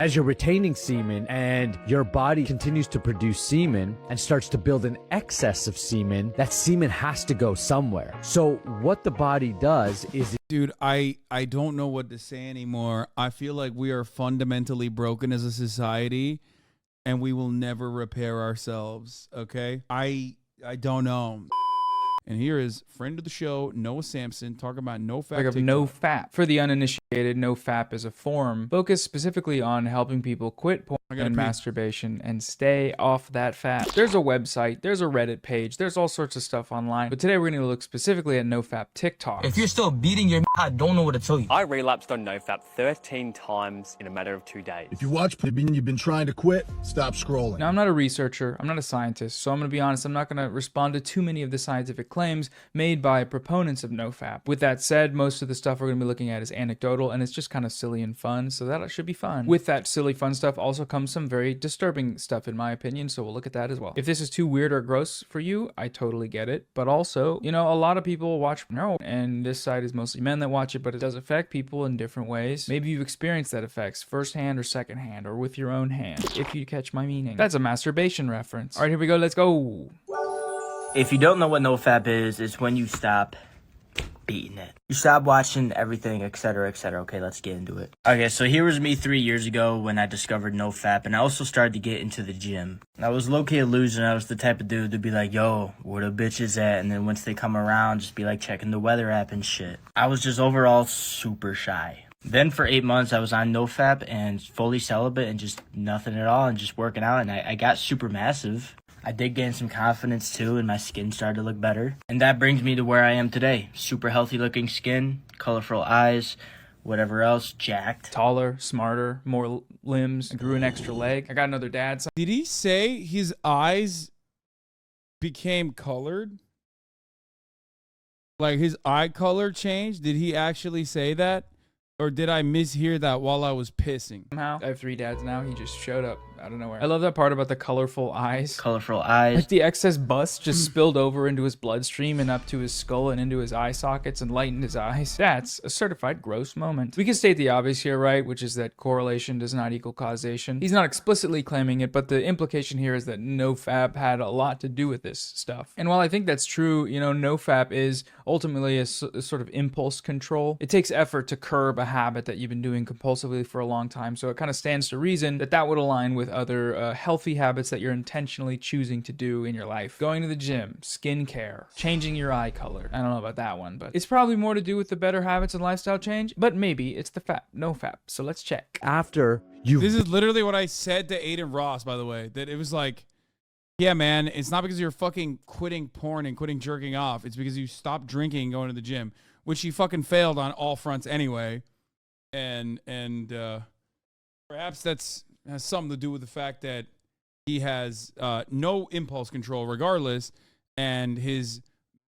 As you're retaining semen and your body continues to produce semen and starts to build an excess of semen, that semen has to go somewhere. So what the body does is... Dude, I don't know what to say anymore. I feel like we are fundamentally broken as a society and we will never repair ourselves, okay? I don't know. And here is friend of the show, Noah Samsen, talking about NoFap. Of NoFap. For the uninitiated, NoFap is a forum focused specifically on helping people quit porn and masturbation and stay off that fap. There's a website, there's a Reddit page, there's all sorts of stuff online. But today we're going to look specifically at NoFap TikTok. If you're still beating your I don't know what to tell you. I relapsed on NoFap 13 times in a matter of 2 days. If you watch and you've been trying to quit, stop scrolling. Now, I'm not a researcher, I'm not a scientist, so I'm going to be honest, I'm not going to respond to too many of the scientific claims made by proponents of NoFap. With that said, most of the stuff we're going to be looking at is anecdotal, and it's just kind of silly and fun, so that should be fun. With that silly fun stuff also comes some very disturbing stuff, in my opinion, so we'll look at that as well. If this is too weird or gross for you, I totally get it, but also, you know, a lot of people watch porn, and this side is mostly men that watch it, but it does affect people in different ways. Maybe you've experienced that effects firsthand or secondhand, or with your own hand, if you catch my meaning. That's a masturbation reference. All right, here we go, let's go. If you don't know what NoFap is, it's when you stop beating it. You stop watching everything, etc., etc. Okay, let's get into it. Okay, so here was me 3 years ago when I discovered NoFap, and I also started to get into the gym. I was low-key a loser, and I was the type of dude to be like, yo, where the bitches at? And then once they come around, just be like checking the weather app and shit. I was just overall super shy. Then for 8 months, I was on NoFap and fully celibate and just nothing at all and just working out, and I got super massive. I did gain some confidence too, and my skin started to look better. And that brings me to where I am today. Super healthy looking skin, colorful eyes, whatever else, jacked. Taller, smarter, more limbs, I grew an extra leg. I got another dad. Did he say his eyes became colored? Like his eye color changed? Did he actually say that? Or did I mishear that while I was pissing? Somehow, I have 3 dads now. He just showed up out of nowhere. I love that part about the colorful eyes. Colorful eyes. Like the excess bus just spilled over into his bloodstream and up to his skull and into his eye sockets and lightened his eyes. That's a certified gross moment. We can state the obvious here, right? Which is that correlation does not equal causation. He's not explicitly claiming it, but the implication here is that NoFap had a lot to do with this stuff. And while I think that's true, you know, NoFap is ultimately a sort of impulse control. It takes effort to curb a habit that you've been doing compulsively for a long time, so it kind of stands to reason that that would align with other healthy habits that you're intentionally choosing to do in your life. Going to the gym, skincare, changing your eye color. I don't know about that one, but it's probably more to do with the better habits and lifestyle change, but maybe it's the NoFap, so let's check. After you... This is literally what I said to Aiden Ross, by the way, that it was like, yeah, man, it's not because you're fucking quitting porn and quitting jerking off. It's because you stopped drinking and going to the gym, which he fucking failed on all fronts anyway. And perhaps that's has something to do with the fact that he has no impulse control regardless, and his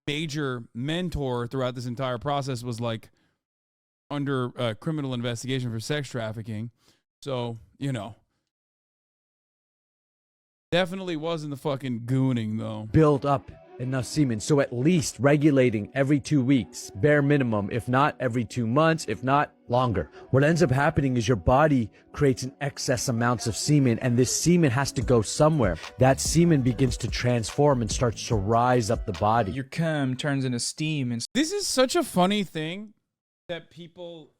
major mentor throughout this entire process was like under criminal investigation for sex trafficking. So, you know, definitely wasn't the fucking gooning though. Build up enough semen, so at least regulating every 2 weeks, bare minimum, if not every 2 months, if not longer. What ends up happening is your body creates an excess amounts of semen, and this semen has to go somewhere. That semen begins to transform and starts to rise up the body. Your cum turns into steam. And this is such a funny thing that people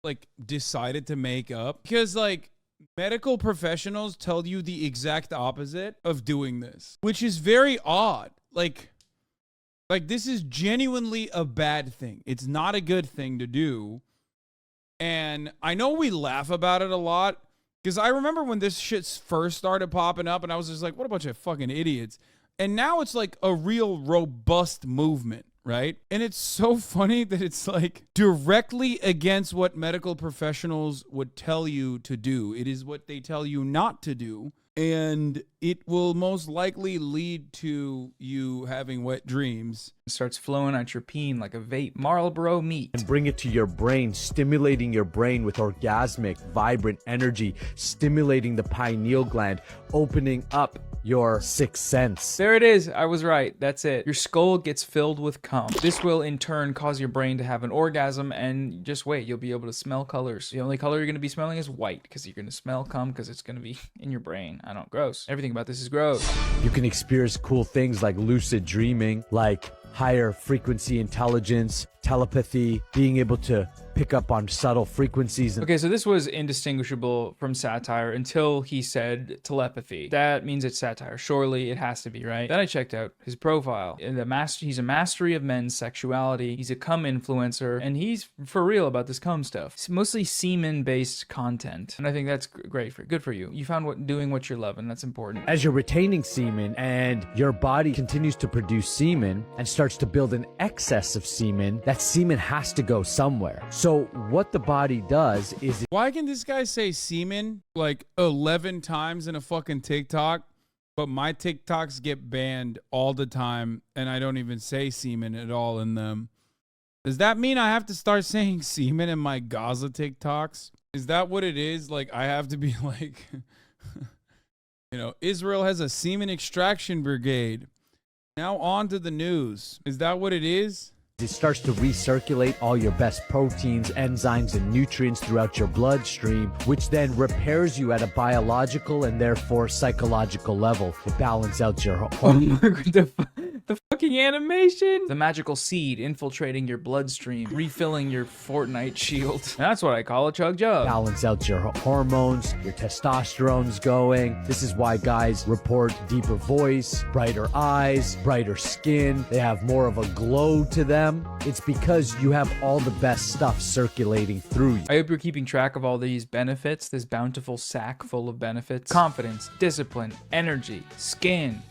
like decided to make up, because like medical professionals tell you the exact opposite of doing this, which is very odd. Like this is genuinely a bad thing. It's not a good thing to do. And I know we laugh about it a lot, because I remember when this shit first started popping up and I was just like, what a bunch of fucking idiots. And now it's like a real robust movement, right? And it's so funny that it's like directly against what medical professionals would tell you to do. It is what they tell you not to do. and it will most likely lead to you having wet dreams. It starts flowing out your peen like a vape. Marlboro meat. And bring it to your brain, stimulating your brain with orgasmic, vibrant energy, stimulating the pineal gland, opening up your sixth sense. There it is. I was right. That's it. Your skull gets filled with cum. This will in turn cause your brain to have an orgasm, and just wait, you'll be able to smell colors. The only color you're going to be smelling is white, because you're going to smell cum because it's going to be in your brain. I don't, gross. Everything about this is gross. You can experience cool things like lucid dreaming, like higher frequency intelligence, telepathy, being able to pick up on subtle frequencies. Okay, so this was indistinguishable from satire until he said telepathy. That means it's satire. Surely it has to be, right? Then I checked out his profile. He's a mastery of men's sexuality. He's a cum influencer, and he's for real about this cum stuff. It's mostly semen-based content, and I think that's great. Good for you. You found doing what you're loving. That's important. As you're retaining semen and your body continues to produce semen and starts to build an excess of semen, that semen has to go somewhere. So what the body does is... Why can this guy say semen like 11 times in a fucking TikTok, but my TikToks get banned all the time and I don't even say semen at all in them? Does that mean I have to start saying semen in my Gaza TikToks? Is that what it is? Like, I have to be like, you know, Israel has a semen extraction brigade. Now on to the news. Is that what it is? It starts to recirculate all your best proteins, enzymes, and nutrients throughout your bloodstream, which then repairs you at a biological and therefore psychological level to balance out your hormones. The fucking animation. The magical seed infiltrating your bloodstream, refilling your Fortnite shield. That's what I call a chug jug. Balance out your hormones, your testosterone's going. This is why guys report deeper voice, brighter eyes, brighter skin. They have more of a glow to them. It's because you have all the best stuff circulating through you. I hope you're keeping track of all these benefits, this bountiful sack full of benefits. Confidence, discipline, energy, skin,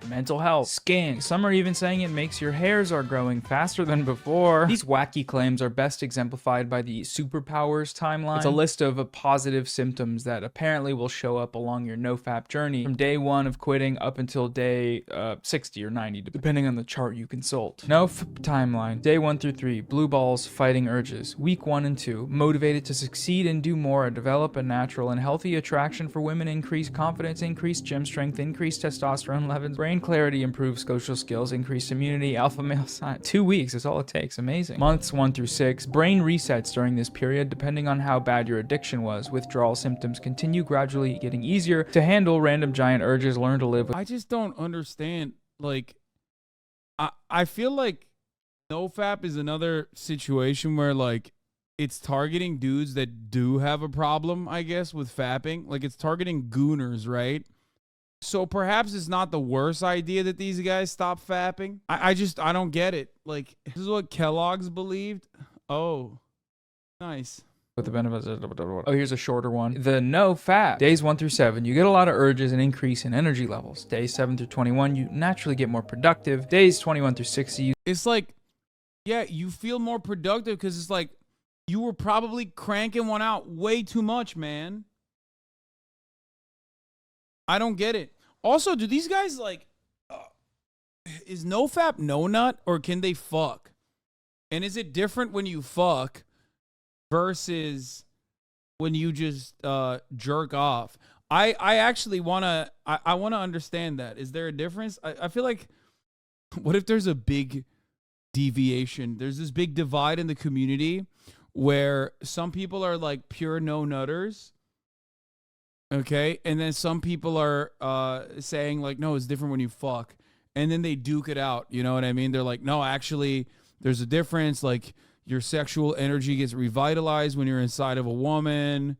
mental health, skin. Some are even saying it makes your hairs are growing faster than before. These wacky claims are best exemplified by the superpowers timeline. It's a list of positive symptoms that apparently will show up along your NoFap journey from day 1 of quitting up until day 60 or 90, depending on the chart you consult. NoFap timeline, day 1 through 3, blue balls, fighting urges. Week 1 and 2, motivated to succeed and do more, develop a natural and healthy attraction for women, increase confidence, increase gym strength, increase testosterone levels, brain clarity, improve social skills, increase immunity, alpha male sign. 2 weeks is all it takes. Amazing. Months 1 through 6, brain resets during this period depending on how bad your addiction was. Withdrawal symptoms continue, gradually getting easier to handle. Random giant urges, learn to live with. I just don't understand. Like, I feel like NoFap is another situation where, like, it's targeting dudes that do have a problem, I guess, with fapping. Like, it's targeting gooners, right? So perhaps it's not the worst idea that these guys stop fapping. I don't get it. Like, this is what Kellogg's believed. Oh, nice. With the benefits. Oh, here's a shorter one. The NoFap. Days 1 through 7, you get a lot of urges and increase in energy levels. Days 7 through 21, you naturally get more productive. Days 21 through 60, It's like, yeah, you feel more productive because it's like you were probably cranking one out way too much, man. I don't get it. Also, do these guys like, is NoFap no nut or can they fuck? And is it different when you fuck versus when you just jerk off? I actually wanna understand that. Is there a difference? I feel like, what if there's a big deviation? There's this big divide in the community where some people are like pure no nutters. Okay, and then some people are saying like, no, it's different when you fuck, and then they duke it out. You know what I mean? They're like, no, actually, there's a difference. Like, your sexual energy gets revitalized when you're inside of a woman.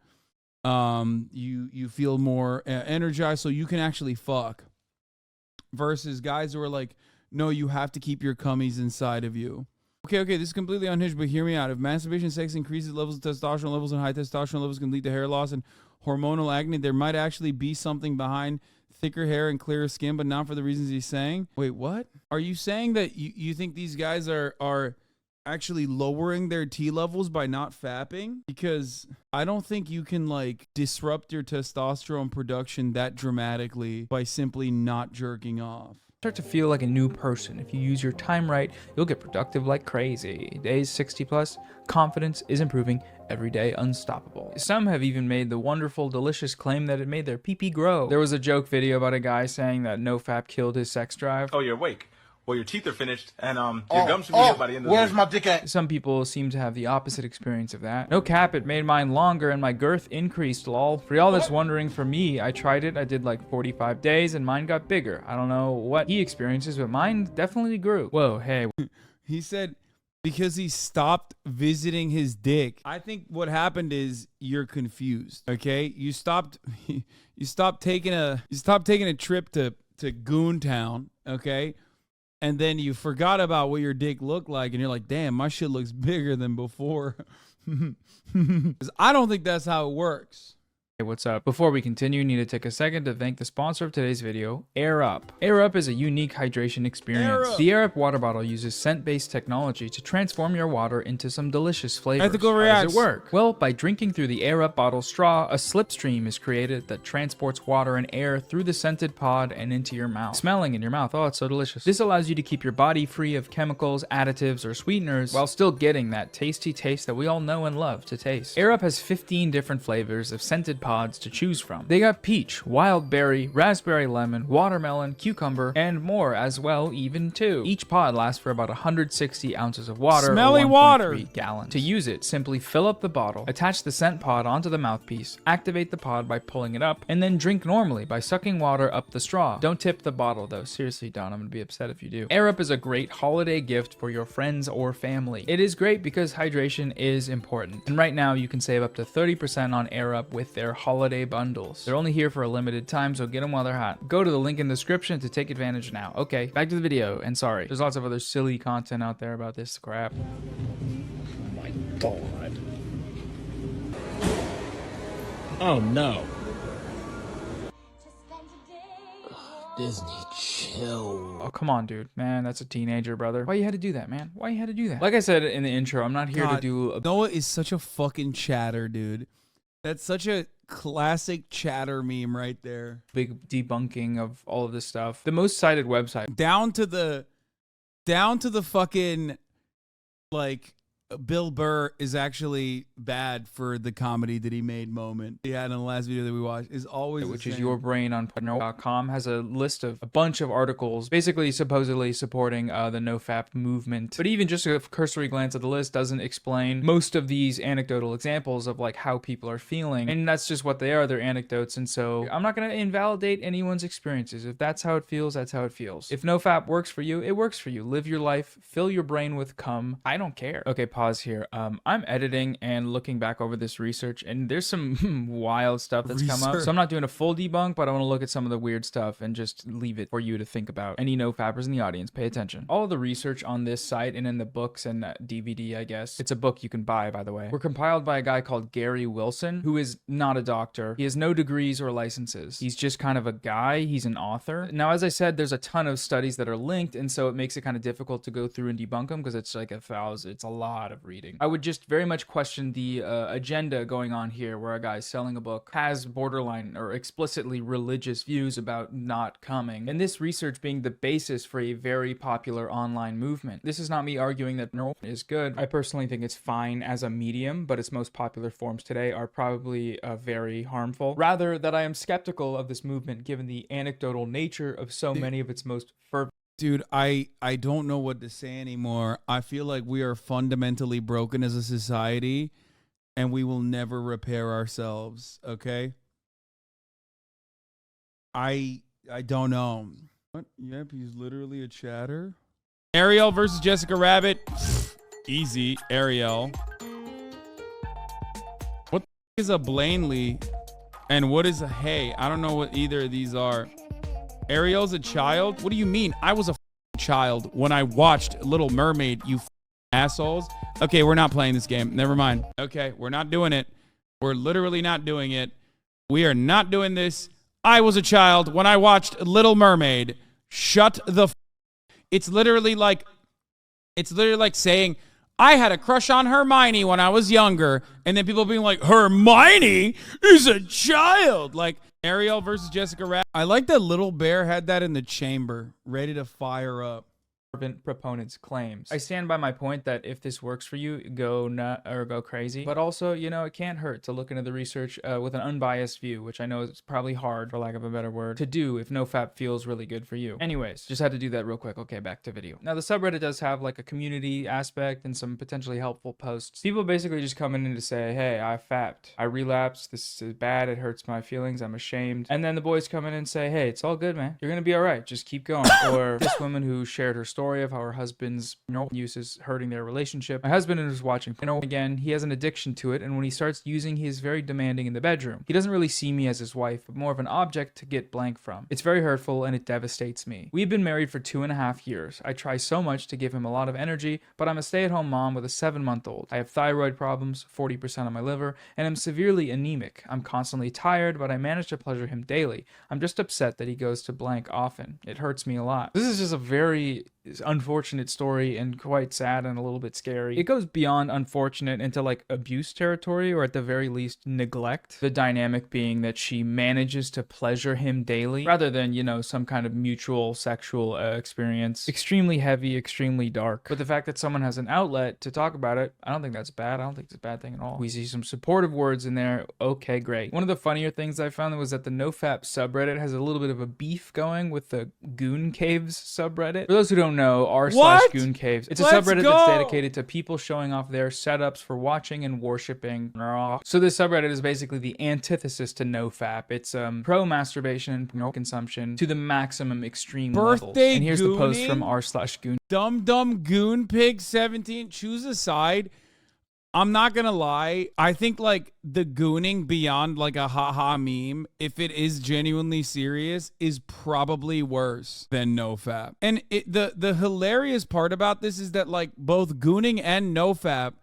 You feel more energized, so you can actually fuck. Versus guys who are like, no, you have to keep your cummies inside of you. Okay, this is completely unhinged, but hear me out. If masturbation sex increases levels of testosterone levels, and high testosterone levels can lead to hair loss and hormonal acne, there might actually be something behind thicker hair and clearer skin, but not for the reasons he's saying. Wait, what? Are you saying that you think these guys are actually lowering their T levels by not fapping, because I don't think you can like disrupt your testosterone production that dramatically by simply not jerking off. Start to feel like a new person. If you use your time right, you'll get productive like crazy. Days 60 plus, confidence is improving every day, unstoppable. Some have even made the wonderful, delicious claim that it made their pee-pee grow. There was a joke video about a guy saying that NoFap killed his sex drive. Oh, you're awake. Well, your teeth are finished, and your gums should be here by the end of the Where's day. my dick at? Some people seem to have the opposite experience of that. No cap, it made mine longer and my girth increased, lol. For y'all that's wondering, for me, I tried it. I did like 45 days and mine got bigger. I don't know what he experiences, but mine definitely grew. Whoa, hey. He said because he stopped visiting his dick. I think what happened is you're confused. Okay, you stopped taking a trip to Goontown. Okay. And then you forgot about what your dick looked like, and you're like, damn, my shit looks bigger than before. 'Cause I don't think that's how it works. Hey, what's up? Before we continue, need to take a second to thank the sponsor of today's video, Air Up. Air Up is a unique hydration experience. The Air Up water bottle uses scent-based technology to transform your water into some delicious flavors. Ethical How reacts. does it work? Well, by drinking through the Air Up bottle straw, a slipstream is created that transports water and air through the scented pod and into your mouth. Smelling in your mouth, oh, it's so delicious. This allows you to keep your body free of chemicals, additives, or sweeteners while still getting that tasty taste that we all know and love to taste. Air Up has 15 different flavors of scented pods to choose from. They got peach, wild berry, raspberry lemon, watermelon, cucumber, and more as well, even too. Each pod lasts for about 160 ounces of water, Smelly or 1.3 water. gallons. To use it, simply fill up the bottle, attach the scent pod onto the mouthpiece, activate the pod by pulling it up, and then drink normally by sucking water up the straw. Don't tip the bottle though. Seriously, Don, I'm gonna be upset if you do. Air Up is a great holiday gift for your friends or family. It is great because hydration is important. And right now you can save up to 30% on Air Up with their holiday bundles. They're only here for a limited time, so get them while they're hot. Go to the link in the description to take advantage now. Okay, back to the video, and sorry, there's lots of other silly content out there about this crap. My God. Oh no. Disney, chill. Oh, come on, dude. Man, that's a teenager, brother. Why you had to do that, man? Why you had to do that? Like I said in the intro, I'm not here to do a... Noah is such a fucking chatter, dude. That's such a classic chatter meme right there. big debunking of all of this stuff. The most cited website. Down to the fucking, like, Bill Burr is actually bad for the comedy that he made moment he had in the last video that we watched is always Which is your brain on .com has a list of a bunch of articles basically supposedly supporting the NoFap movement. But even just a cursory glance at the list doesn't explain most of these anecdotal examples of like how people are feeling. And that's just what they are. They're anecdotes. And so I'm not going to invalidate anyone's experiences. If that's how it feels, that's how it feels. If NoFap works for you, it works for you. Live your life, fill your brain with cum. I don't care. Okay, pause here. I'm editing and looking back over this research, and there's some wild stuff that's come up. So I'm not doing a full debunk, but I want to look at some of the weird stuff and just leave it for you to think about. Any NoFappers in the audience, pay attention. All of the research on this site and in the books and DVD, I guess. It's a book you can buy, by the way. Were compiled by a guy called Gary Wilson, who is not a doctor. He has no degrees or licenses. He's just kind of a guy. He's an author. Now, as I said, there's a ton of studies that are linked, and so it makes it kind of difficult to go through and debunk them because it's like it's a lot of reading. I would just very much question the agenda going on here where a guy selling a book has borderline or explicitly religious views about not coming, and this research being the basis for a very popular online movement. This is not me arguing that NoFap is good. I personally think it's fine as a medium, but its most popular forms today are probably very harmful. Rather, that I am skeptical of this movement given the anecdotal nature of so many of its most fervent. Dude, I don't know what to say anymore. I feel like we are fundamentally broken as a society and we will never repair ourselves, okay? I don't know. What? Yep, he's literally a chatter. Ariel versus Jessica Rabbit. Easy, Ariel. What the is a Blanley and what is a Hey? I don't know what either of these are. Ariel's a child? What do you mean? I was a child when I watched Little Mermaid, you assholes. Okay, we're not playing this game. Never mind. Okay, we're not doing it. We're literally not doing it. We are not doing this. I was a child when I watched Little Mermaid. Shut the It's literally like saying I had a crush on Hermione when I was younger. And then people being like, Hermione is a child. Like Ariel versus Jessica Rabbit. I like that Little Bear had that in the chamber, ready to fire up. Proponents' claims. I stand by my point that if this works for you, go nut or go crazy. But also, you know, it can't hurt to look into the research with an unbiased view, which I know is probably hard, for lack of a better word, to do if NoFap feels really good for you. Anyways, just had to do that real quick. Okay, back to video. Now, the subreddit does have like a community aspect and some potentially helpful posts. People basically just coming in to say, hey, I fapped. I relapsed. This is bad. It hurts my feelings. I'm ashamed. And then the boys come in and say, hey, it's all good, man. You're gonna be all right. Just keep going. Or this woman who shared her story of how her husband's use is hurting their relationship. My husband is watching. Again, he has an addiction to it, and when he starts using, he is very demanding in the bedroom. He doesn't really see me as his wife, but more of an object to get blank from. It's very hurtful, and it devastates me. We've been married for 2.5 years. I try so much to give him a lot of energy, but I'm a stay-at-home mom with a 7-month-old. I have thyroid problems, 40% on my liver, and I'm severely anemic. I'm constantly tired, but I manage to pleasure him daily. I'm just upset that he goes to blank often. It hurts me a lot. This is just a very unfortunate story and quite sad and a little bit scary. It goes beyond unfortunate into like abuse territory, or at the very least neglect. The dynamic being that she manages to pleasure him daily rather than, you know, some kind of mutual sexual experience. Extremely heavy, extremely dark. But the fact that someone has an outlet to talk about it, I don't think that's bad. I don't think it's a bad thing at all. We see some supportive words in there. Okay, great. One of the funnier things I found was that the NoFap subreddit has a little bit of a beef going with the Goon Caves subreddit. For those who don't know, r/Goon Caves. It's a subreddit that's dedicated to people showing off their setups for watching and worshiping. So this subreddit is basically the antithesis to NoFap. It's pro-masturbation and porno consumption to the maximum extreme levels. And here's the post from r/Goon. Dumb Goon Pig 17. Choose a side. I'm not gonna lie. I think like the gooning beyond like a haha meme, if it is genuinely serious, is probably worse than NoFap. And the hilarious part about this is that like both gooning and NoFap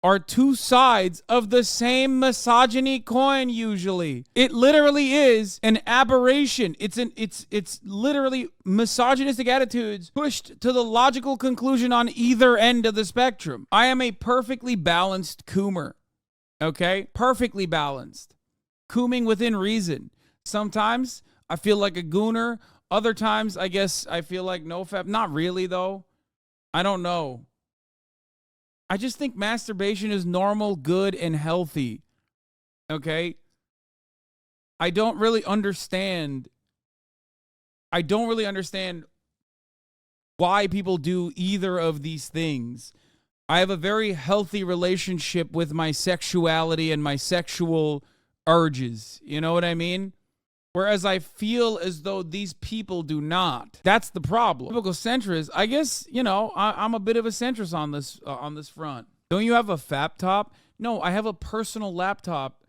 are two sides of the same misogyny coin usually. It literally is an aberration. It's literally misogynistic attitudes pushed to the logical conclusion on either end of the spectrum. I am a perfectly balanced coomer. Okay? Perfectly balanced. Cooming within reason. Sometimes I feel like a gooner. Other times I guess I feel like NoFap. Not really though. I don't know. I just think masturbation is normal, good, and healthy. Okay? I don't really understand why people do either of these things. I have a very healthy relationship with my sexuality and my sexual urges. You know what I mean? Whereas I feel as though these people do not. That's the problem. Typical centrist, I guess, you know, I'm a bit of a centrist on this front. Don't you have a FAP top? No, I have a personal laptop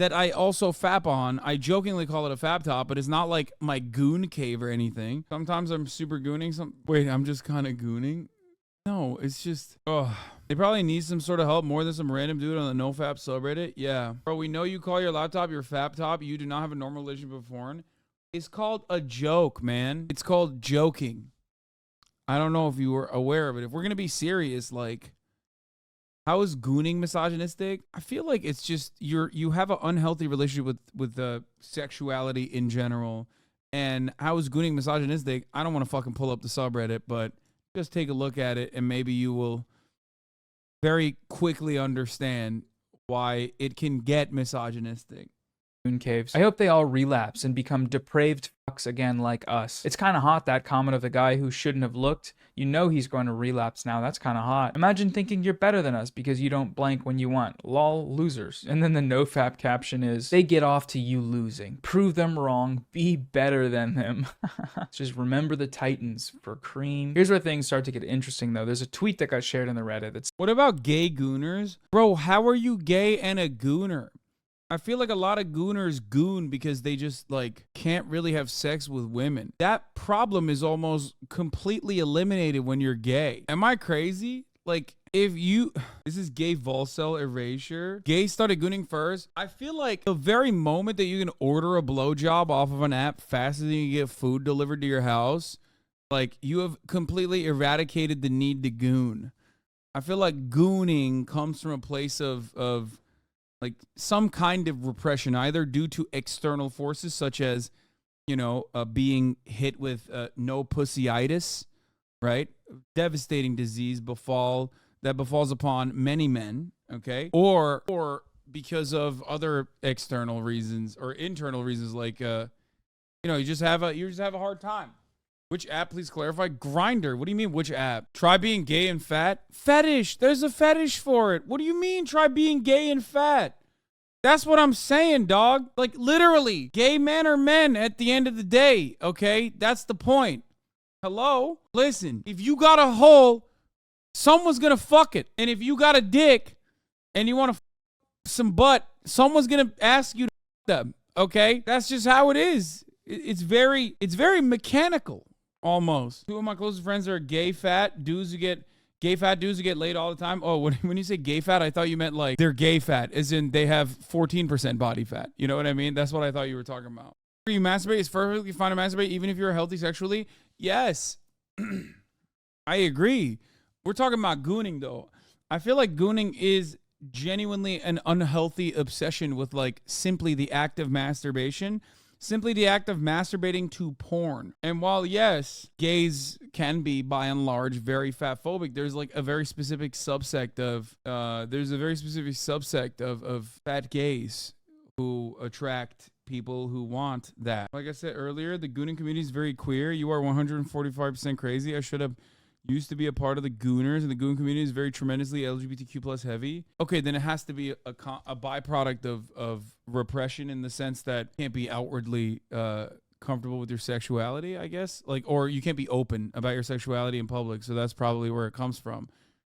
that I also FAP on. I jokingly call it a FAP top, but it's not like my goon cave or anything. Sometimes I'm super gooning. Wait, I'm just kind of gooning? No, it's just, they probably need some sort of help more than some random dude on the NoFap subreddit. Yeah. Bro, we know you call your laptop your FAP top. You do not have a normal relationship with porn. It's called a joke, man. It's called joking. I don't know if you were aware of it. If we're going to be serious, like, how is gooning misogynistic? I feel like it's just, you have an unhealthy relationship with the sexuality in general. And how is gooning misogynistic? I don't want to fucking pull up the subreddit, but just take a look at it and maybe you will very quickly understand why it can get misogynistic. Caves. I hope they all relapse and become depraved fucks again like us. It's kind of hot, that comment of the guy who shouldn't have looked. You know he's going to relapse now. That's kind of hot. Imagine thinking you're better than us because you don't blank when you want. Lol, losers. And then the NoFap caption is, they get off to you losing. Prove them wrong. Be better than them. Just remember the Titans for cream. Here's where things start to get interesting though. There's a tweet that got shared in the Reddit that's, what about gay gooners? Bro, how are you gay and a gooner? I feel like a lot of gooners goon because they just like can't really have sex with women. That problem is almost completely eliminated when you're gay. Am I crazy? Like if you, this is gay Volcel erasure. Gay started gooning first. I feel like the very moment that you can order a blowjob off of an app faster than you get food delivered to your house, like you have completely eradicated the need to goon. I feel like gooning comes from a place of like some kind of repression, either due to external forces such as, being hit with no pussyitis, right? Devastating disease that befalls upon many men, okay? Or because of other external reasons or internal reasons, like you just have a hard time. Which app, please clarify? Grindr. What do you mean, which app? Try being gay and fat? Fetish. There's a fetish for it. What do you mean, try being gay and fat? That's what I'm saying, dog. Like, literally, gay men are men at the end of the day, okay? That's the point. Hello? Listen, if you got a hole, someone's gonna fuck it. And if you got a dick and you want to some butt, someone's gonna ask you to them, okay? That's just how it is. It's very mechanical. Almost. Two of my closest friends are gay fat dudes who get laid all the time. Oh, when you say gay fat, I thought you meant like they're gay fat, as in they have 14% body fat. You know what I mean? That's what I thought you were talking about. You masturbate, it's perfectly fine to masturbate even if you're healthy sexually. Yes. I agree. We're talking about gooning though. I feel like gooning is genuinely an unhealthy obsession with like simply the act of masturbation. Simply the act of masturbating to porn. And while, yes, gays can be, by and large, very fat phobic, there's like a very specific subsect of fat gays who attract people who want that. Like I said earlier, the gooning community is very queer. You are 145% crazy. I should have used to be a part of the gooners, and the goon community is very tremendously LGBTQ plus heavy. Okay, then it has to be a byproduct of repression in the sense that you can't be outwardly comfortable with your sexuality, I guess. Like, or you can't be open about your sexuality in public. So that's probably where it comes from.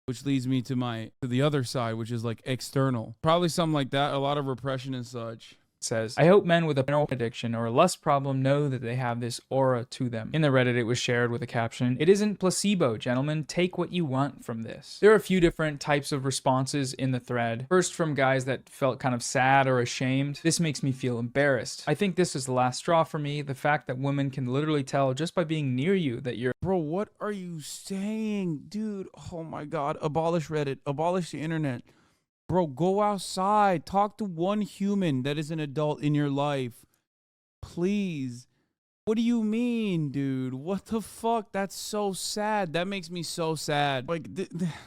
Which leads me to the other side, which is like external. Probably something like that, a lot of repression and such. Says, I hope men with a porn addiction or a lust problem know that they have this aura to them. In the Reddit, it was shared with a caption, "It isn't placebo, gentlemen. Take what you want from this." There are a few different types of responses in the thread. First, from guys that felt kind of sad or ashamed. This makes me feel embarrassed. I think this is the last straw for me. The fact that women can literally tell just by being near you that you're... Bro, what are you saying? Dude, oh my God. Abolish Reddit. Abolish the internet. Bro, go outside. Talk to one human that is an adult in your life. Please. What do you mean, dude? What the fuck? That's so sad. That makes me so sad. Like,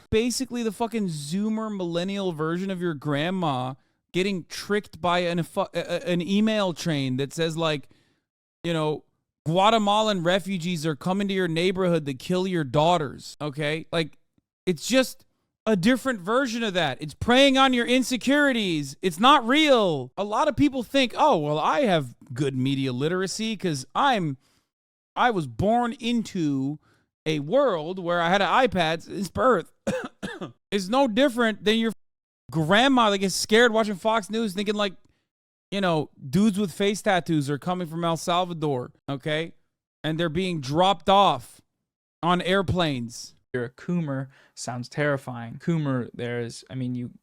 basically the fucking Zoomer millennial version of your grandma getting tricked by an email train that says, like, Guatemalan refugees are coming to your neighborhood to kill your daughters. Okay? Like, it's just a different version of that. It's preying on your insecurities. It's not real. A lot of people think, oh, well, I have good media literacy because I was born into a world where I had an iPad since birth. It's no different than your grandma that gets scared watching Fox News thinking like, dudes with face tattoos are coming from El Salvador, okay? And they're being dropped off on airplanes. You're a coomer sounds terrifying. Coomer,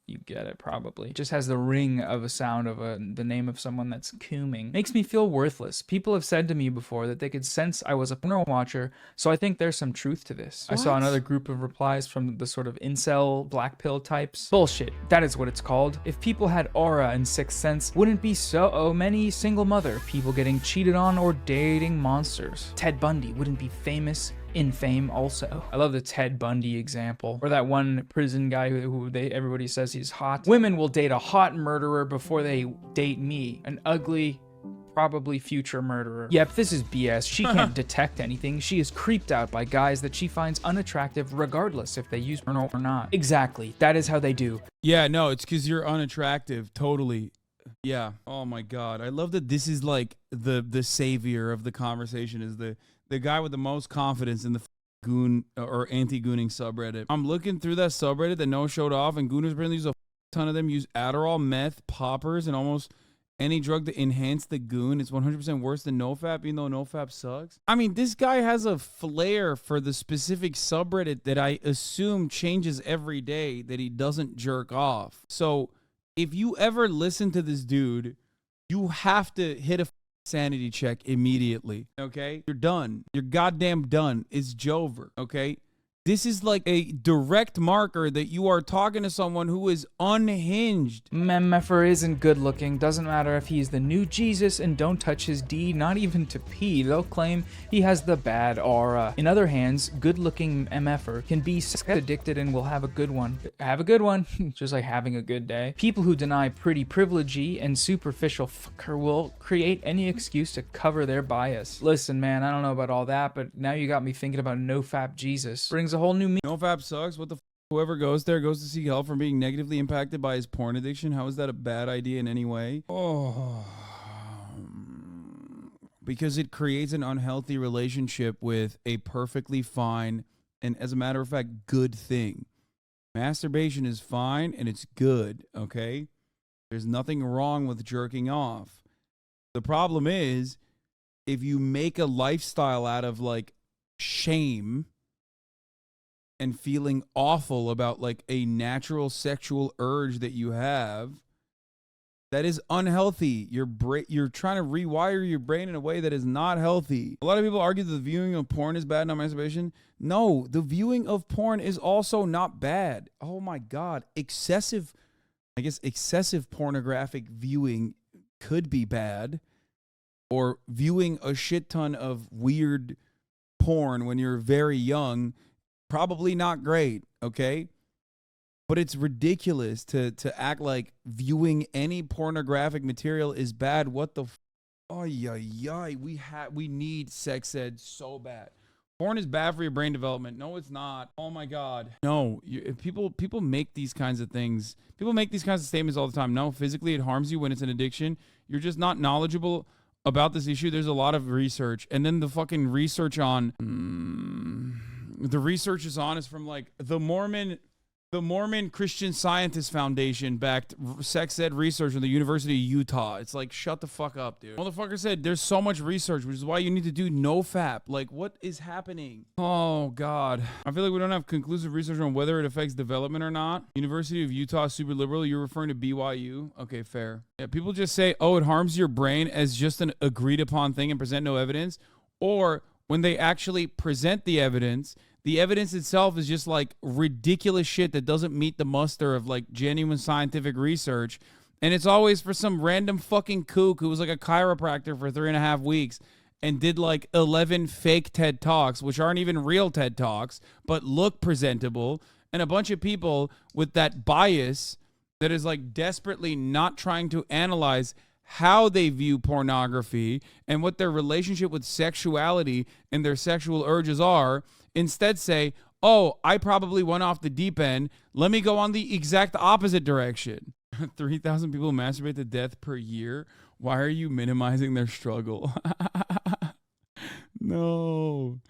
you get it probably. It just has the ring of a sound of the name of someone that's cooming. Makes me feel worthless. People have said to me before that they could sense I was a porno watcher, so I think there's some truth to this. What? I saw another group of replies from the sort of incel black pill types. Bullshit. That is what it's called. If people had aura and sixth sense, wouldn't be so many single mother people getting cheated on or dating monsters. Ted Bundy wouldn't be famous in fame also. I love the Ted Bundy example, or that one prison guy who everybody says he's hot. Women will date a hot murderer before they date me, an ugly, probably future murderer. Yep, this is BS. She can't detect anything. She is creeped out by guys that she finds unattractive regardless if they use porno or not. Exactly, that is how they do. Yeah, no, it's because you're unattractive, totally. Yeah, oh my God. I love that this is like the savior of the conversation is the guy with the most confidence in the goon or anti-gooning subreddit. I'm looking through that subreddit that no showed off, and gooners apparently use a ton of them use Adderall, meth, poppers, and almost any drug to enhance the goon. It's 100% worse than NoFap, even though NoFap sucks. I mean, this guy has a flair for the specific subreddit that I assume changes every day that he doesn't jerk off. So if you ever listen to this dude, you have to hit a sanity check immediately, okay? You're done. You're goddamn done. It's Jover, okay? This is like a direct marker that you are talking to someone who is unhinged. MFer isn't good looking. Doesn't matter if he's the new Jesus and don't touch his D, not even to pee. They'll claim he has the bad aura. In other hands, good looking MFer can be sex addicted and will have a good one. Have a good one. Just like having a good day. People who deny pretty privilegey and superficial fucker will create any excuse to cover their bias. Listen, man, I don't know about all that, but now you got me thinking about NoFap Jesus. Brings a whole new NoFap sucks. What the f? Whoever goes there goes to seek help from being negatively impacted by his porn addiction. How is that a bad idea in any way? Oh, because it creates an unhealthy relationship with a perfectly fine and, as a matter of fact, good thing. Masturbation is fine and it's good, okay? There's nothing wrong with jerking off. The problem is, if you make a lifestyle out of, like, shame and feeling awful about, like, a natural sexual urge that you have, that is unhealthy. You're trying to rewire your brain in a way that is not healthy. A lot of people argue that the viewing of porn is bad, not masturbation. No, the viewing of porn is also not bad. Oh my God. Excessive pornographic viewing could be bad. Or viewing a shit ton of weird porn when you're very young, probably not great, okay? But it's ridiculous to act like viewing any pornographic material is bad. What the f? Oh, yeah. We need sex ed so bad. Porn is bad for your brain development. No, it's not. Oh my God. No, people make these kinds of things. People make these kinds of statements all the time. No, physically it harms you when it's an addiction. You're just not knowledgeable about this issue. There's a lot of research, and then the fucking research on the research is on is from like the Mormon Christian Scientist Foundation backed sex ed research at the University of Utah. It's like, shut the fuck up, dude. Motherfucker said there's so much research, which is why you need to do NoFap. Like, what is happening? Oh God, I feel like we don't have conclusive research on whether it affects development or not. University of Utah, super liberal. You're referring to BYU? Okay, fair. Yeah, people just say, oh, it harms your brain as just an agreed upon thing and present no evidence, or when they actually present the evidence itself is just like ridiculous shit that doesn't meet the muster of like genuine scientific research. And it's always for some random fucking kook who was like a chiropractor for 3.5 weeks and did like 11 fake TED Talks, which aren't even real TED Talks, but look presentable. And a bunch of people with that bias that is like desperately not trying to analyze how they view pornography and what their relationship with sexuality and their sexual urges are. Instead say, oh, I probably went off the deep end. Let me go on the exact opposite direction. 3,000 people masturbate to death per year. Why are you minimizing their struggle? No.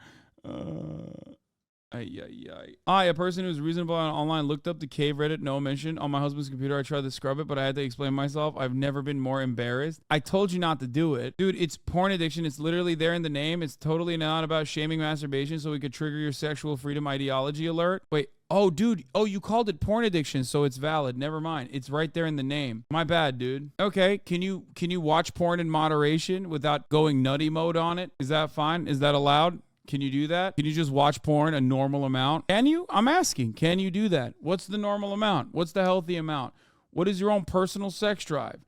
A person who's reasonable online looked up the cave Reddit no mention on my husband's computer. I tried to scrub it, but I had to explain myself. I've never been more embarrassed. I told you not to do it. Dude, it's porn addiction. It's literally there in the name. It's totally not about shaming masturbation so we could trigger your sexual freedom ideology alert. Wait, oh, dude. Oh, you called it porn addiction, so it's valid. Never mind. It's right there in the name. My bad, dude. Okay, can you watch porn in moderation without going nutty mode on it? Is that fine? Is that allowed? Can you do that? Can you just watch porn a normal amount? Can you? I'm asking. Can you do that? What's the normal amount? What's the healthy amount? What is your own personal sex drive?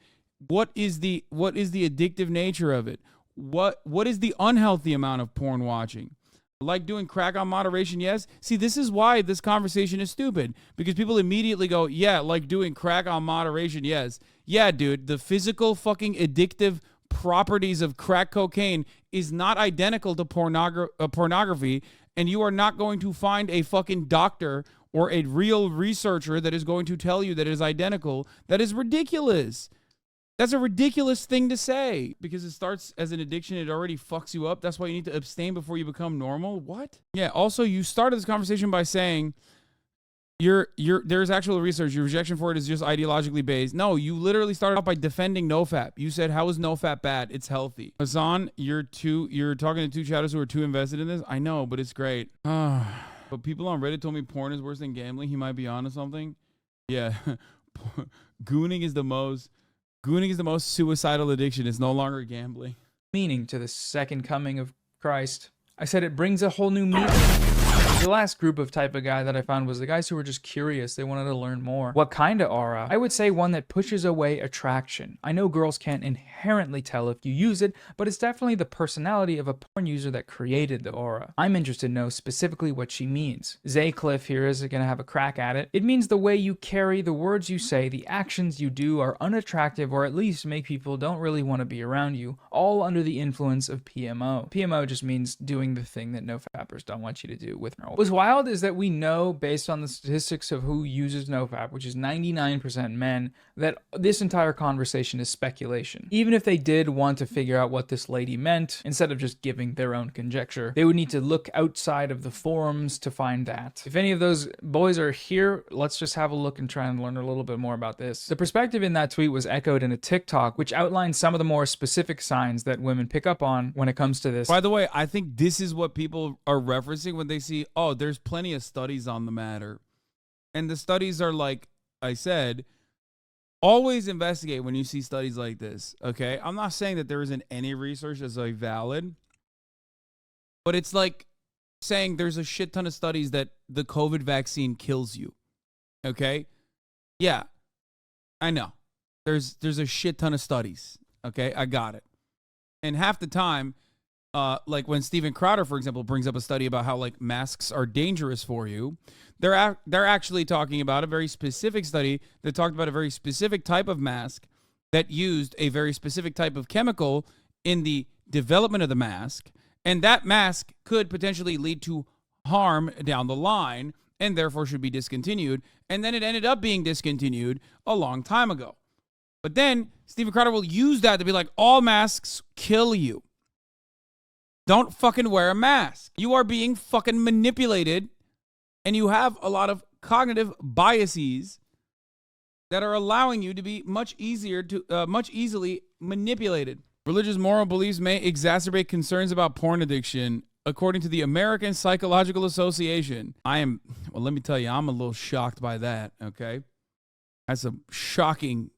What is the addictive nature of it? What is the unhealthy amount of porn watching? Like doing crack on moderation, yes. See, this is why this conversation is stupid. Because people immediately go, yeah, like doing crack on moderation, yes. Yeah, dude, the physical fucking addictive properties of crack cocaine is not identical to pornography, and you are not going to find a fucking doctor or a real researcher that is going to tell you that it is identical. That is ridiculous. That's a ridiculous thing to say. Because it starts as an addiction, it already fucks you up. That's why you need to abstain before you become normal. What? Yeah, also, you started this conversation by saying there's actual research. Your rejection for it is just ideologically based. No, you literally started out by defending NoFap. You said, how is NoFap bad? It's healthy. Hasan, you're talking to two chatters who are too invested in this. I know, but it's great. But people on Reddit told me porn is worse than gambling. He might be onto something. Yeah. Gooning is the most suicidal addiction. It's no longer gambling. Meaning to the second coming of Christ. I said it brings a whole new meaning. The last group of type of guy that I found was the guys who were just curious. They wanted to learn more. What kind of aura? I would say one that pushes away attraction. I know girls can't inherently tell if you use it, but it's definitely the personality of a porn user that created the aura. I'm interested to know specifically what she means. Zaycliff here is going to have a crack at it. It means the way you carry, the words you say, the actions you do are unattractive or at least make people don't really want to be around you, all under the influence of PMO. PMO just means doing the thing that NoFappers don't want you to do with no. What's wild is that we know, based on the statistics of who uses NoFap, which is 99% men, that this entire conversation is speculation. Even if they did want to figure out what this lady meant, instead of just giving their own conjecture, they would need to look outside of the forums to find that. If any of those boys are here, let's just have a look and try and learn a little bit more about this. The perspective in that tweet was echoed in a TikTok, which outlines some of the more specific signs that women pick up on when it comes to this. By the way, I think this is what people are referencing when they see, oh, there's plenty of studies on the matter. And the studies are, like I said, always investigate when you see studies like this, okay? I'm not saying that there isn't any research that's like valid, but it's like saying there's a shit ton of studies that the COVID vaccine kills you, okay? Yeah, I know. There's a shit ton of studies, okay? I got it. And half the time, like when Steven Crowder, for example, brings up a study about how like masks are dangerous for you, they're actually talking about a very specific study that talked about a very specific type of mask that used a very specific type of chemical in the development of the mask, and that mask could potentially lead to harm down the line and therefore should be discontinued. And then it ended up being discontinued a long time ago. But then Steven Crowder will use that to be like, all masks kill you. Don't fucking wear a mask. You are being fucking manipulated, and you have a lot of cognitive biases that are allowing you to be much easily manipulated. Religious moral beliefs may exacerbate concerns about porn addiction, according to the American Psychological Association. Well, let me tell you, I'm a little shocked by that, okay? That's a shocking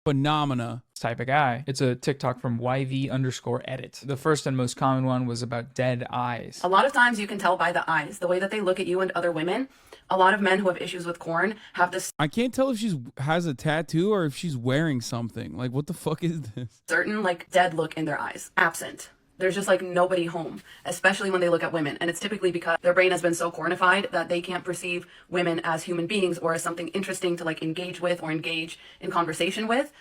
phenomena. Type of guy. It's a TikTok from YV_edit. The first and most common one was about dead eyes. A lot of times you can tell by the eyes, the way that they look at you and other women. A lot of men who have issues with corn have this I can't tell if she has a tattoo or if she's wearing something. Like, what the fuck is this? certain like dead look in their eyes, absent. There's just like nobody home, especially when they look at women. And it's typically because their brain has been so cornified that they can't perceive women as human beings or as something interesting to like engage with or engage in conversation with.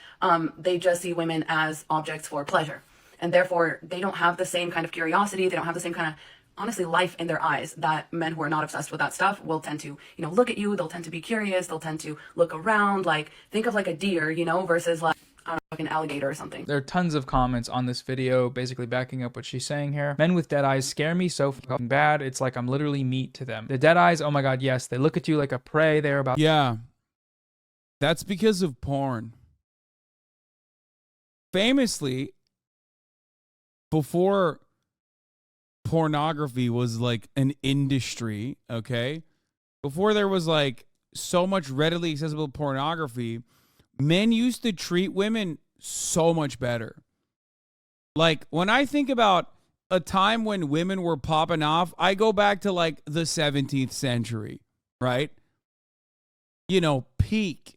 They just see women as objects for pleasure. And therefore they don't have the same kind of curiosity. They don't have the same kind of, honestly, life in their eyes that men who are not obsessed with that stuff will tend to, look at you. They'll tend to be curious. They'll tend to look around, like think of like a deer, versus like, I don't know, like an alligator or something. There are tons of comments on this video basically backing up what she's saying here. Men with dead eyes scare me so fucking bad. It's like I'm literally meat to them. The dead eyes, oh my god, yes. They look at you like a prey. They're about... Yeah. That's because of porn. Famously, before pornography was like an industry, okay? Before there was like so much readily accessible pornography, men used to treat women so much better. Like, when I think about a time when women were popping off, I go back to like the 17th century, right? Peak.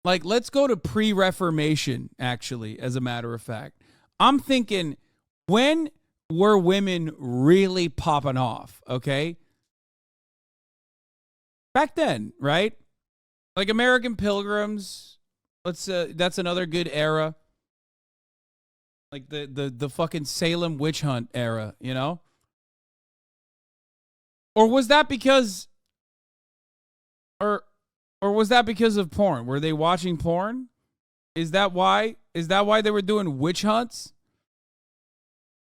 Like, let's go to pre-Reformation, actually, as a matter of fact. I'm thinking, when were women really popping off, okay? Back then, right? Like American Pilgrims, that's another good era. Like the fucking Salem witch hunt era, Or was that because of porn? Were they watching porn? Is that why they were doing witch hunts?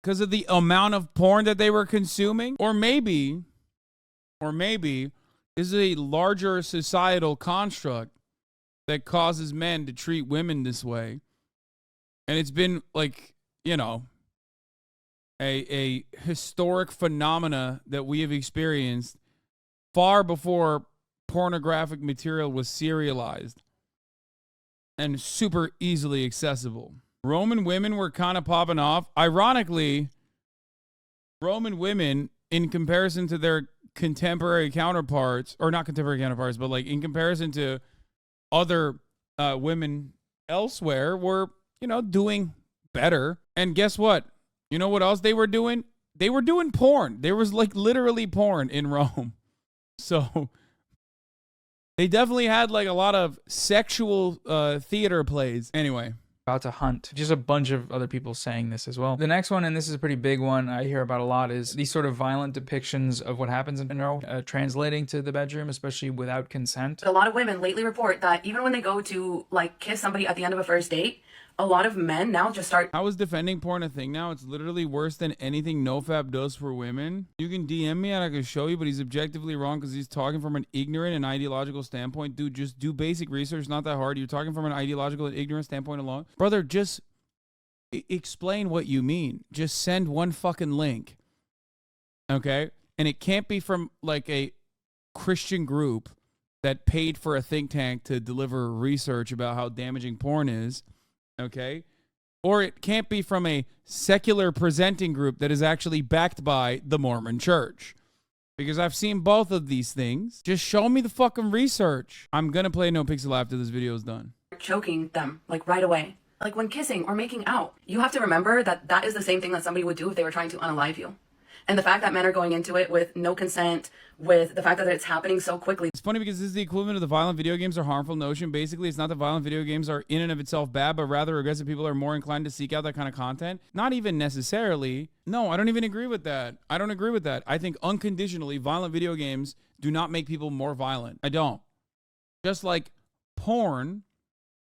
Because of the amount of porn that they were consuming? Or maybe is a larger societal construct that causes men to treat women this way. And it's been like, a historic phenomena that we have experienced far before pornographic material was serialized and super easily accessible. Roman women were kind of popping off. Ironically, Roman women in comparison to their contemporary counterparts, or not contemporary counterparts, but like in comparison to other women elsewhere, were, you know, doing better. And guess what? You know what else they were doing? They were doing porn. There was like literally porn in Rome. So they definitely had like a lot of sexual theater plays. Anyway. About to hunt. Just a bunch of other people saying this as well. The next one, and this is a pretty big one I hear about a lot, is these sort of violent depictions of what happens in general, translating to the bedroom, especially without consent. A lot of women lately report that even when they go to like kiss somebody at the end of a first date, a lot of men now just start. How is defending porn a thing now? It's literally worse than anything NoFap does for women. You can DM me and I can show you, but he's objectively wrong because he's talking from an ignorant and ideological standpoint. Dude, just do basic research. Not that hard. You're talking from an ideological and ignorant standpoint alone. Brother, just explain what you mean. Just send one fucking link. Okay? And it can't be from like a Christian group that paid for a think tank to deliver research about how damaging porn is. Okay? Or it can't be from a secular presenting group that is actually backed by the Mormon Church. Because I've seen both of these things. Just show me the fucking research. I'm gonna play No Pixel after this video is done. Choking them like right away. Like when kissing or making out. You have to remember that that is the same thing that somebody would do if they were trying to unalive you. And the fact that men are going into it with no consent, with the fact that it's happening so quickly. It's funny because this is the equivalent of the violent video games are harmful notion. Basically, it's not that violent video games are in and of itself bad, but rather aggressive people are more inclined to seek out that kind of content. Not even necessarily. No, I don't even agree with that. I don't agree with that. I think unconditionally, violent video games do not make people more violent. I don't. Just like porn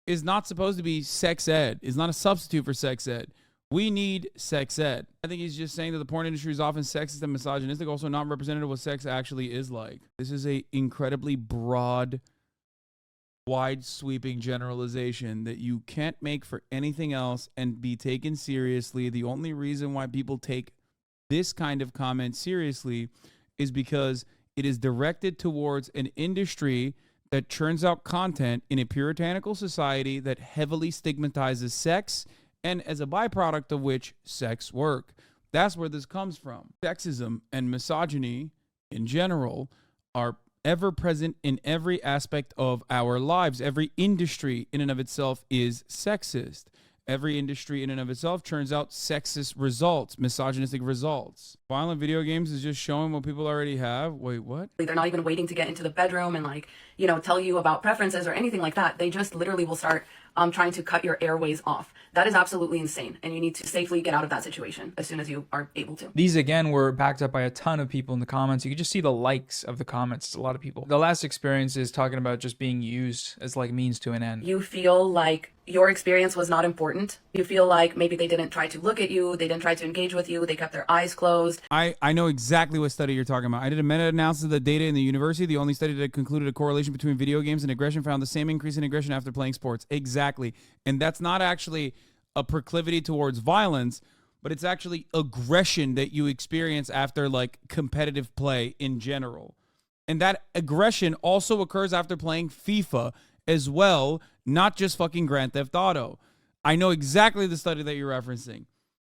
is not supposed to be sex ed. It's not a substitute for sex ed. We need sex ed. I think he's just saying that the porn industry is often sexist and misogynistic, also not representative of what sex actually is like. This is a incredibly broad, wide sweeping generalization that you can't make for anything else and be taken seriously. The only reason why people take this kind of comment seriously is because it is directed towards an industry that churns out content in a puritanical society that heavily stigmatizes sex, and as a byproduct of which, sex work. That's where this comes from. Sexism and misogyny in general are ever present in every aspect of our lives. Every industry in and of itself is sexist. Every industry in and of itself churns out sexist results, misogynistic results. Violent video games is just showing what people already have. Wait, what? They're not even waiting to get into the bedroom and like, you know, tell you about preferences or anything like that. They just literally will start trying to cut your airways off. That is absolutely insane. And you need to safely get out of that situation as soon as you are able to. These, again, were backed up by a ton of people in the comments. You can just see the likes of the comments. It's a lot of people. The last experience is talking about just being used as like means to an end. You feel like your experience was not important. You feel like maybe they didn't try to look at you. They didn't try to engage with you. They kept their eyes closed. I know exactly what study you're talking about. I did a meta-analysis of the data in the university. The only study that concluded a correlation between video games and aggression found the same increase in aggression after playing sports. Exactly. And that's not actually a proclivity towards violence, but it's actually aggression that you experience after like competitive play in general. And that aggression also occurs after playing FIFA as well, not just fucking Grand Theft Auto. I know exactly the study that you're referencing.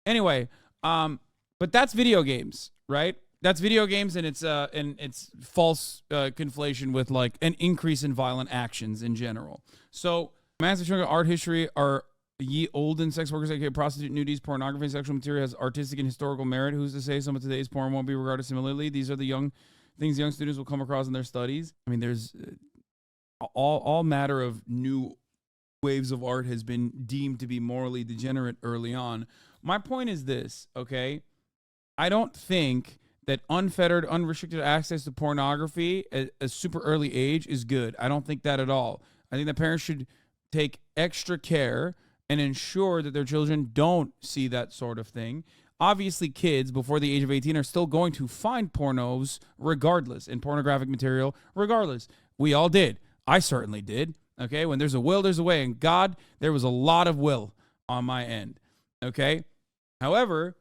Anyway, but that's video games, right? That's video games, and it's false conflation with like an increase in violent actions in general. So, massive chunk of art history are ye olden sex workers, aka prostitute, nudies, pornography, and sexual material has artistic and historical merit. Who's to say some of today's porn won't be regarded similarly? These are the young things young students will come across in their studies. I mean, there's all matter of new waves of art has been deemed to be morally degenerate early on. My point is this, okay? I don't think that unfettered, unrestricted access to pornography at a super early age is good. I don't think that at all. I think that parents should take extra care and ensure that their children don't see that sort of thing. Obviously, kids before the age of 18 are still going to find pornos regardless, and pornographic material regardless. We all did. I certainly did. Okay, when there's a will, there's a way. And God, there was a lot of will on my end. Okay, however,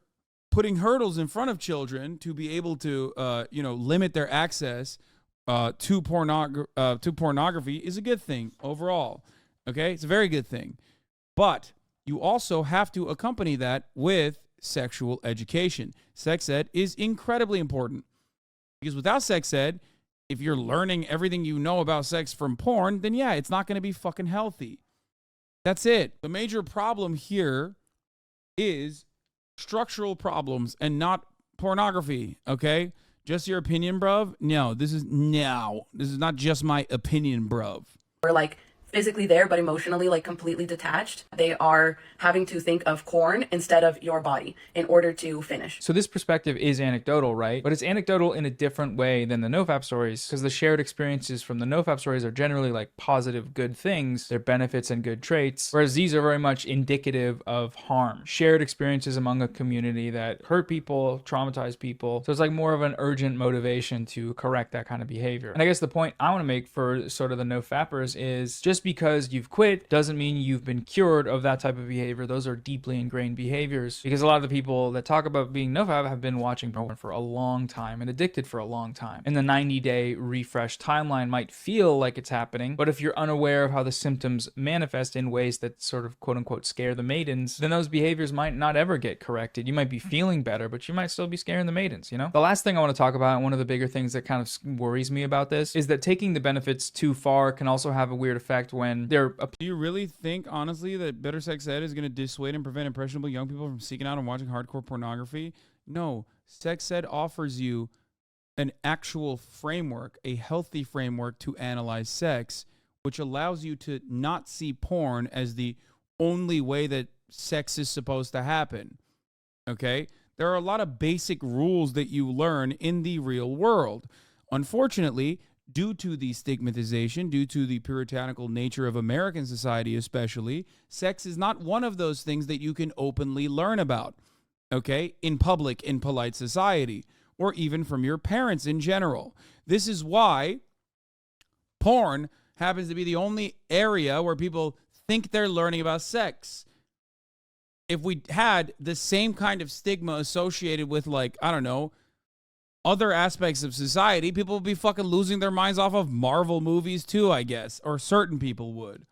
putting hurdles in front of children to be able to, limit their access to pornography is a good thing overall. Okay, it's a very good thing. But you also have to accompany that with sexual education. Sex ed is incredibly important because without sex ed, if you're learning everything you know about sex from porn, then yeah, it's not going to be fucking healthy. That's it. The major problem here is structural problems and not pornography, okay? Just your opinion, bruv? No, this is not just my opinion, bruv. We're like physically there, but emotionally like completely detached. They are having to think of corn instead of your body in order to finish. So this perspective is anecdotal, right? But it's anecdotal in a different way than the NoFap stories, because the shared experiences from the NoFap stories are generally like positive, good things, their benefits and good traits, whereas these are very much indicative of harm. Shared experiences among a community that hurt people, traumatize people. So it's like more of an urgent motivation to correct that kind of behavior. And I guess the point I want to make for sort of the NoFappers is just because you've quit doesn't mean you've been cured of that type of behavior. Those are deeply ingrained behaviors, because a lot of the people that talk about being NoFap have been watching porn for a long time and addicted for a long time. And the 90-day refresh timeline might feel like it's happening, but if you're unaware of how the symptoms manifest in ways that sort of quote unquote scare the maidens, then those behaviors might not ever get corrected. You might be feeling better, but you might still be scaring the maidens, you know? The last thing I want to talk about, and one of the bigger things that kind of worries me about this, is that taking the benefits too far can also have a weird effect when they're... Do you really think, honestly, that better sex ed is going to dissuade and prevent impressionable young people from seeking out and watching hardcore pornography? No. Sex ed offers you an actual framework, a healthy framework to analyze sex, which allows you to not see porn as the only way that sex is supposed to happen. Okay? There are a lot of basic rules that you learn in the real world. Unfortunately, due to the stigmatization, due to the puritanical nature of American society especially, sex is not one of those things that you can openly learn about, okay, in public, in polite society, or even from your parents in general. This is why porn happens to be the only area where people think they're learning about sex. If we had the same kind of stigma associated with, like, I don't know, other aspects of society, people would be fucking losing their minds off of Marvel movies too, I guess. Or certain people would.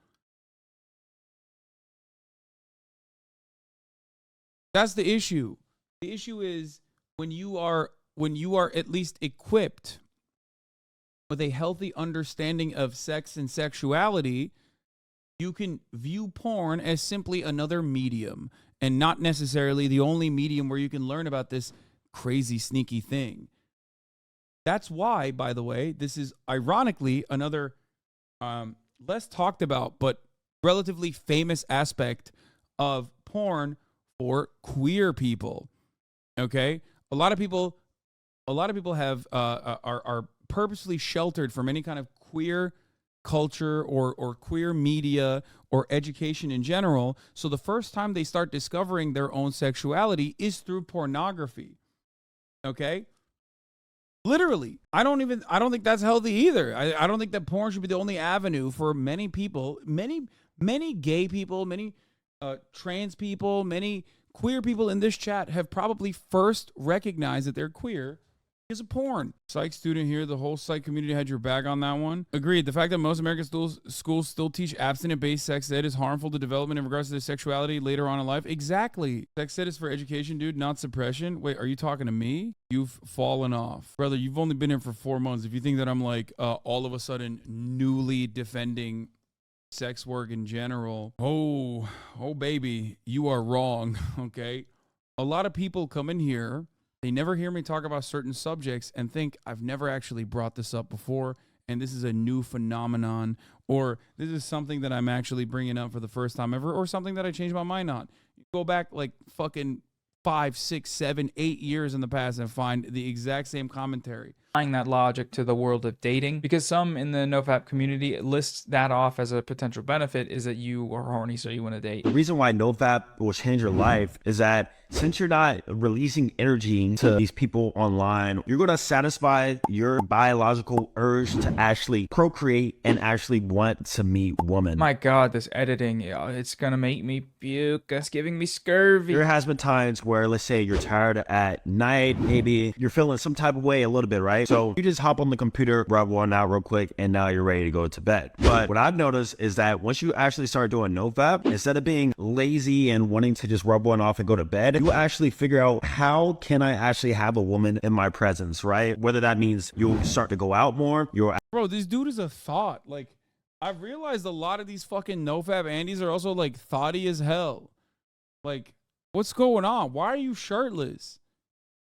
That's the issue. The issue is when you are at least equipped with a healthy understanding of sex and sexuality, you can view porn as simply another medium and not necessarily the only medium where you can learn about this crazy, sneaky thing. That's why, by the way, this is ironically another less talked about but relatively famous aspect of porn for queer people. Okay, a lot of people have are purposely sheltered from any kind of queer culture or queer media or education in general. So the first time they start discovering their own sexuality is through pornography. Okay. Literally, I don't think that's healthy either. I don't think that porn should be the only avenue for many people, many gay people, many trans people, many queer people in this chat have probably first recognized that they're queer because of porn. Psych student here, the whole psych community had your back on that one. Agreed. The fact that most American schools still teach abstinent-based sex ed is harmful to development in regards to their sexuality later on in life. Exactly. Sex ed is for education, dude, not suppression. Wait, are you talking to me? You've fallen off. Brother, you've only been here for 4 months. If you think that I'm like all of a sudden newly defending sex work in general, oh baby, you are wrong, okay? A lot of people come in here, they never hear me talk about certain subjects and think I've never actually brought this up before and this is a new phenomenon, or this is something that I'm actually bringing up for the first time ever, or something that I changed my mind on. You go back like fucking 5, 6, 7, 8 years in the past and find the exact same commentary. Applying that logic to the world of dating, because some in the NoFap community lists that off as a potential benefit is that you are horny, so you want to date. The reason why NoFap will change your life is that since you're not releasing energy to these people online, you're going to satisfy your biological urge to actually procreate and actually want to meet women. My God, this editing, it's going to make me puke. It's giving me scurvy. There has been times where, let's say you're tired at night, maybe you're feeling some type of way a little bit, right? right? So you just hop on the computer, rub one out real quick, and now you're ready to go to bed. But what I've noticed is that once you actually start doing NoFap, instead of being lazy and wanting to just rub one off and go to bed, you actually figure out, how can I actually have a woman in my presence, right? Whether that means you'll start to go out more, Bro, this dude is a thought. Like, I've realized a lot of these fucking NoFap Andes are also like thoughty as hell. Like, what's going on? Why are you shirtless?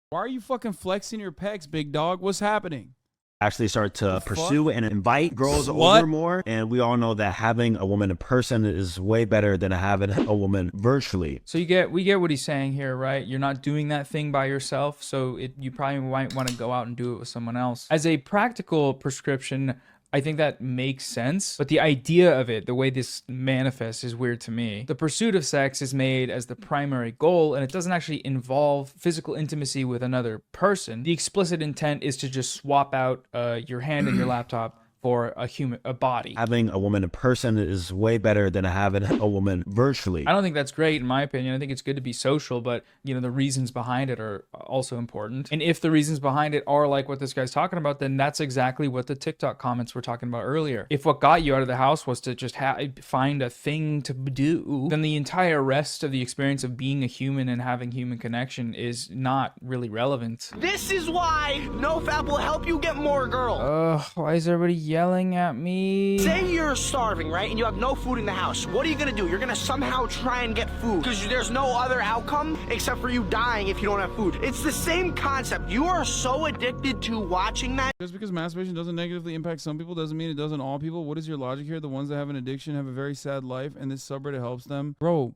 Why are you fucking flexing your pecs, big dog? What's happening? actually start to pursue and invite girls What? over more. And we all know that having a woman in person is way better than having a woman virtually. So we get what he's saying here, right? You're not doing that thing by yourself, so you probably might want to go out and do it with someone else. As a practical prescription, I think that makes sense, but the idea of it, the way this manifests, is weird to me. The pursuit of sex is made as the primary goal, and it doesn't actually involve physical intimacy with another person. The explicit intent is to just swap out your hand and your laptop for a body. Having a woman in person is way better than having a woman virtually. I don't think that's great, in my opinion. I think it's good to be social, but you know, the reasons behind it are also important. And if the reasons behind it are like what this guy's talking about, then that's exactly what the TikTok comments were talking about earlier. If what got you out of the house was to just find a thing to do, then the entire rest of the experience of being a human and having human connection is not really relevant. This is why NoFap will help you get more girls. Why is everybody yelling at me? Say you're starving, right? And you have no food in the house. What are you gonna do? You're gonna somehow try and get food because there's no other outcome except for you dying if you don't have food. It's the same concept. You are so addicted to watching that. Just because masturbation doesn't negatively impact some people doesn't mean it doesn't all people. What is your logic here? The ones that have an addiction have a very sad life, and this subreddit helps them. Bro,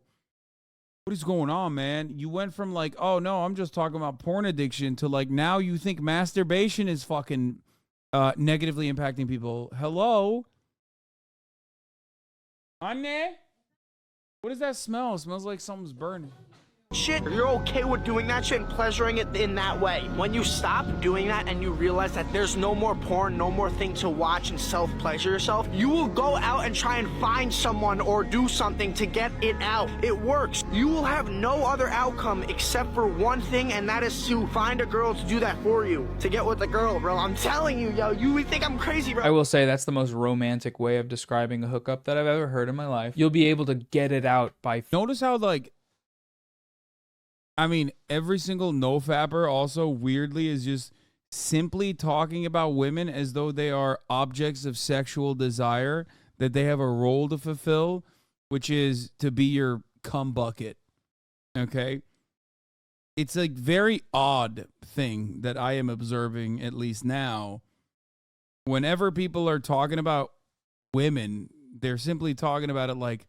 what is going on, man? You went from like, oh no, I'm just talking about porn addiction, to like now you think masturbation is fucking negatively impacting people. Hello? Anne? What does that smell? It smells like something's burning. Shit, you're okay with doing that shit and pleasuring it in that way. When you stop doing that and you realize that there's no more porn, no more thing to watch and self-pleasure yourself, you will go out and try and find someone or do something to get it out. It works. You will have no other outcome except for one thing, and that is to find a girl to do that for you. To get with the girl, bro. I'm telling you, yo, you think I'm crazy, bro. I will say that's the most romantic way of describing a hookup that I've ever heard in my life. You'll be able to get it out by... Notice how, like, I mean, every single NoFapper also weirdly is just simply talking about women as though they are objects of sexual desire, that they have a role to fulfill, which is to be your cum bucket. Okay? It's a very odd thing that I am observing, at least now. Whenever people are talking about women, they're simply talking about it like,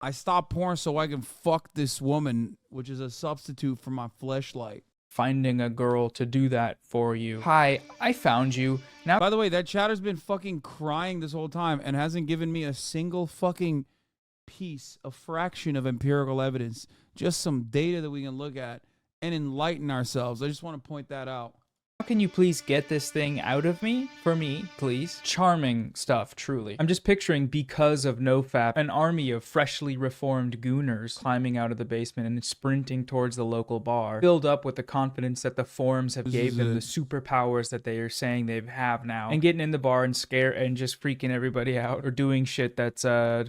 I stopped porn so I can fuck this woman, which is a substitute for my fleshlight. Finding a girl to do that for you. Hi, I found you. Now, by the way, that chatter's been fucking crying this whole time and hasn't given me a single fucking piece, a fraction of empirical evidence, just some data that we can look at and enlighten ourselves. I just want to point that out. how can you please get this thing out of me? For me, please. Charming stuff, truly. I'm just picturing, because of NoFap, an army of freshly reformed gooners climbing out of the basement and sprinting towards the local bar, filled up with the confidence that the forums have gave them the superpowers that they are saying they have now, and getting in the bar and just freaking everybody out, or doing shit that's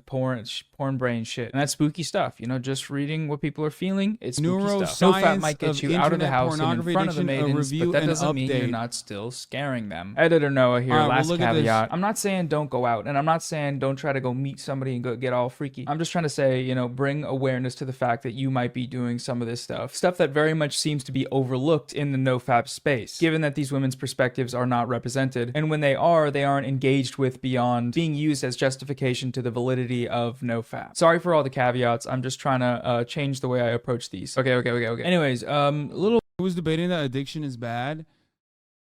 porn brain shit. And that's spooky stuff, you know, just reading what people are feeling. It's spooky stuff. NoFap might get you out of the house and in front of the maidens, but that doesn't mean you're not still scaring them. Editor Noah here, last caveat. I'm not saying don't go out, and I'm not saying don't try to go meet somebody and go get all freaky. I'm just trying to say, you know, bring awareness to the fact that you might be doing some of this stuff that very much seems to be overlooked in the NoFap space, given that these women's perspectives are not represented, and when they aren't engaged with beyond being used as justification to the validity of NoFap. Sorry for all the caveats. I'm just trying to change the way I approach these. Okay. Anyways, who was debating that addiction is bad?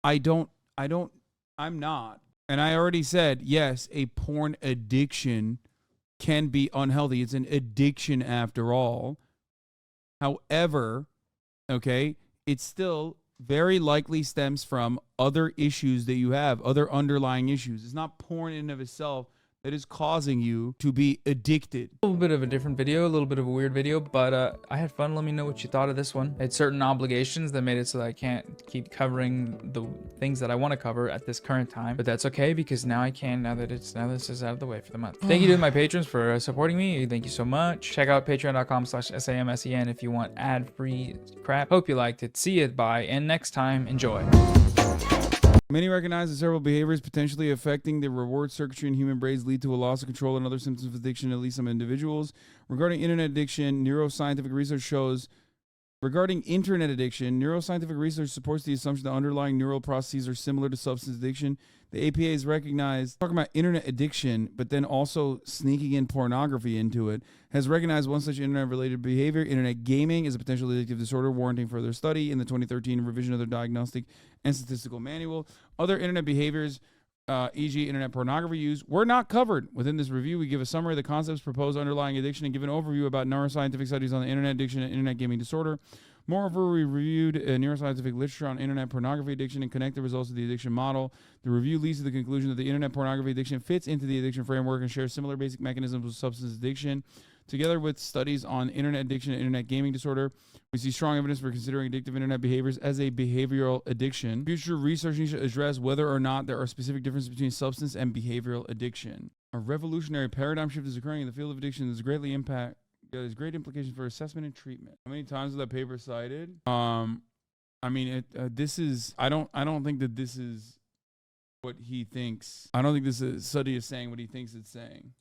I'm not. And I already said, yes, a porn addiction can be unhealthy. It's an addiction after all. However, okay, it still very likely stems from other issues that you have, other underlying issues. It's not porn in and of itself that is causing you to be addicted. A little bit of a different video, a little bit of a weird video, but I had fun. Let me know what you thought of this one. I had certain obligations that made it so that I can't keep covering the things that I want to cover at this current time, but that's okay because now I can, now that this is out of the way for the month. Thank you to my patrons for supporting me. Thank you so much. Check out patreon.com/SAMSEN if you want ad-free crap. Hope you liked it. See you, bye, and next time, enjoy. Many recognize that several behaviors potentially affecting the reward circuitry in human brains lead to a loss of control and other symptoms of addiction in at least some individuals. Regarding internet addiction, neuroscientific research supports the assumption that underlying neural processes are similar to substance addiction. The APA is recognized, talking about internet addiction, but then also sneaking in pornography into it, has recognized one such internet-related behavior. Internet gaming is a potential addictive disorder warranting further study in the 2013 revision of their Diagnostic and Statistical Manual. Other internet behaviors, e.g. internet pornography use, were not covered. Within this review, we give a summary of the concepts, proposed underlying addiction, and give an overview about neuroscientific studies on the internet addiction and internet gaming disorder. Moreover, we reviewed neuroscientific literature on internet pornography addiction and connect the results of the addiction model. The review leads to the conclusion that the internet pornography addiction fits into the addiction framework and shares similar basic mechanisms with substance addiction. Together with studies on internet addiction and internet gaming disorder, we see strong evidence for considering addictive internet behaviors as a behavioral addiction. Future research needs to address whether or not there are specific differences between substance and behavioral addiction. A revolutionary paradigm shift is occurring in the field of addiction that has great implications for assessment and treatment. How many times was that paper cited? I mean, this is. I don't think that this is what he thinks. I don't think this study is saying what he thinks it's saying.